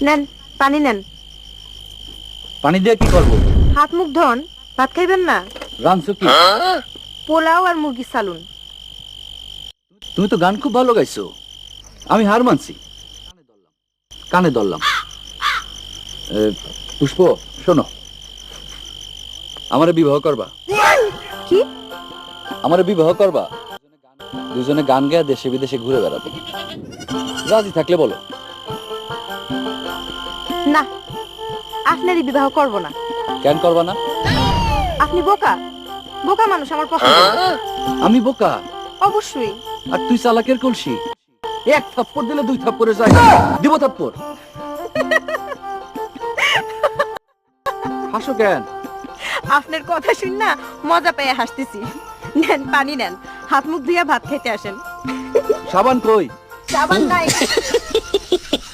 নেন পানি নেন। পানি দিয়ে কি করব? হাত মুখ ধন, ভাত খাইবেন না? রানছো কি? পোলাও আর মুরগির সালুন। তুমি তো গান খুব ভালো গাইছো, আমি হার মানছি। কানে ধরলাম। পুষ্প, শোনো, আমারে বিবাহ করবা? কি? আমারে বিবাহ করবা? দুজনে গান গেয়ে দেশে বিদেশে ঘুরে বেড়াবো। রাজি থাকলে বলো। না, আপনারই বিবাহ করব না। কেন করবা না? আপনি বোকা, বোকা মানুষ আমার পছন্দ না। আমি বোকা অবশ্যই। আর তুই চালাকের কলসি। এক থাপ্পড় দিলে দুই থাপ্পড়ে যায়। দিব থাপ্পড়। হাসো কেন? আপনার কথা শুন না মজা পেয়ে হাসতেছি। নেন পানি নেন, হাত মুখ ধুইয়া ভাত খাইতে আসেন। সাবান কই? সাবান নাই।